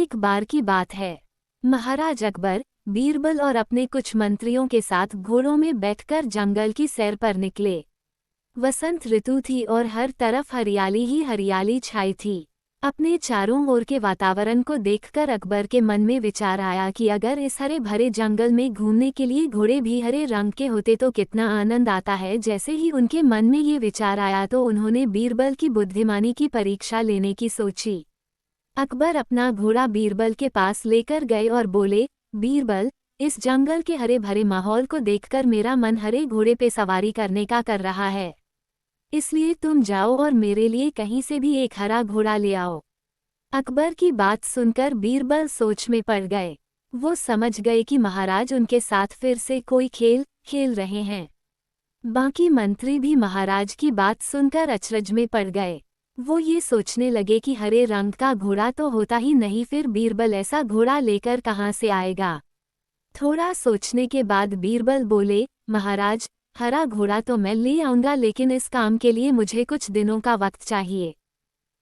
एक बार की बात है। महाराज अकबर, बीरबल और अपने कुछ मंत्रियों के साथ घोड़ों में बैठकर जंगल की सैर पर निकले। वसंत ऋतु थी और हर तरफ हरियाली ही हरियाली छाई थी। अपने चारों ओर के वातावरण को देखकर अकबर के मन में विचार आया कि अगर इस हरे भरे जंगल में घूमने के लिए घोड़े भी हरे रंग के होते तो कितना आनंद आता है। जैसे ही उनके मन में ये विचार आया तो उन्होंने बीरबल की बुद्धिमानी की परीक्षा लेने की सोची। अकबर अपना घोड़ा बीरबल के पास लेकर गए और बोले, बीरबल, इस जंगल के हरे भरे माहौल को देखकर मेरा मन हरे घोड़े पे सवारी करने का कर रहा है। इसलिए तुम जाओ और मेरे लिए कहीं से भी एक हरा घोड़ा ले आओ। अकबर की बात सुनकर बीरबल सोच में पड़ गए। वो समझ गए कि महाराज उनके साथ फिर से कोई खेल खेल रहे हैं। बाकी मंत्री भी महाराज की बात सुनकर अचरज में पड़ गए। वो ये सोचने लगे कि हरे रंग का घोड़ा तो होता ही नहीं, फिर बीरबल ऐसा घोड़ा लेकर कहाँ से आएगा। थोड़ा सोचने के बाद बीरबल बोले, महाराज, हरा घोड़ा तो मैं ले आऊंगा, लेकिन इस काम के लिए मुझे कुछ दिनों का वक्त चाहिए।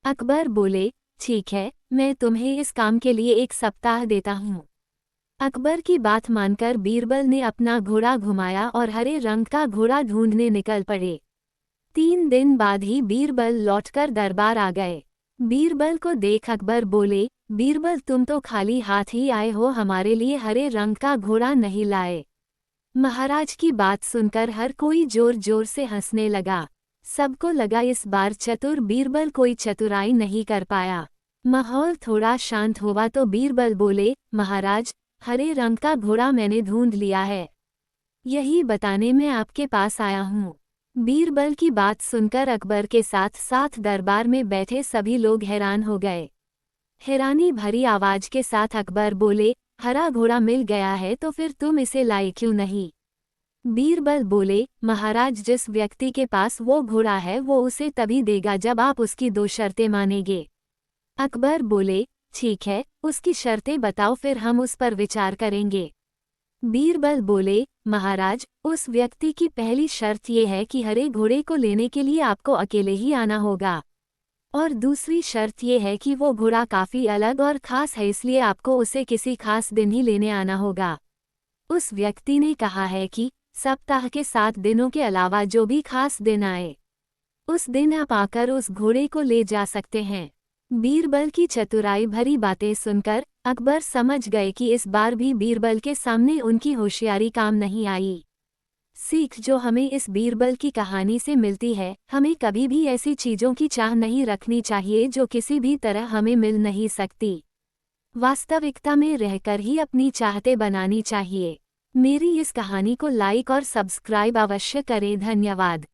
अकबर बोले, ठीक है, मैं तुम्हें इस काम के लिए 1 सप्ताह देता हूँ। अकबर की बात मानकर बीरबल ने अपना घोड़ा घुमाया और हरे रंग का घोड़ा ढूंढने निकल पड़े। 3 दिन बाद ही बीरबल लौटकर दरबार आ गए। बीरबल को देख अकबर बोले, बीरबल, तुम तो खाली हाथ ही आए हो, हमारे लिए हरे रंग का घोड़ा नहीं लाए। महाराज की बात सुनकर हर कोई जोर जोर से हंसने लगा। सबको लगा इस बार चतुर बीरबल कोई चतुराई नहीं कर पाया। माहौल थोड़ा शांत हुआ तो बीरबल बोले, महाराज, हरे रंग का घोड़ा मैंने ढूंढ लिया है, यही बताने मैं आपके पास आया हूँ। बीरबल की बात सुनकर अकबर के साथ साथ दरबार में बैठे सभी लोग हैरान हो गए। हैरानी भरी आवाज के साथ अकबर बोले, हरा घोड़ा मिल गया है तो फिर तुम इसे लाए क्यों नहीं। बीरबल बोले, महाराज, जिस व्यक्ति के पास वो घोड़ा है वो उसे तभी देगा जब आप उसकी 2 शर्तें मानेंगे। अकबर बोले, ठीक है, उसकी शर्तें बताओ, फिर हम उस पर विचार करेंगे। बीरबल बोले, महाराज, उस व्यक्ति की पहली शर्त ये है कि हरे घोड़े को लेने के लिए आपको अकेले ही आना होगा, और दूसरी शर्त ये है कि वो घोड़ा काफ़ी अलग और ख़ास है, इसलिए आपको उसे किसी खास दिन ही लेने आना होगा। उस व्यक्ति ने कहा है कि सप्ताह के 7 दिनों के अलावा जो भी खास दिन आए, उस दिन आप आकर उस घोड़े को ले जा सकते हैं। बीरबल की चतुराई भरी बातें सुनकर अकबर समझ गए कि इस बार भी बीरबल के सामने उनकी होशियारी काम नहीं आई। सीख जो हमें इस बीरबल की कहानी से मिलती है, हमें कभी भी ऐसी चीज़ों की चाह नहीं रखनी चाहिए जो किसी भी तरह हमें मिल नहीं सकती। वास्तविकता में रहकर ही अपनी चाहतें बनानी चाहिए। मेरी इस कहानी को लाइक और सब्सक्राइब अवश्य करें। धन्यवाद।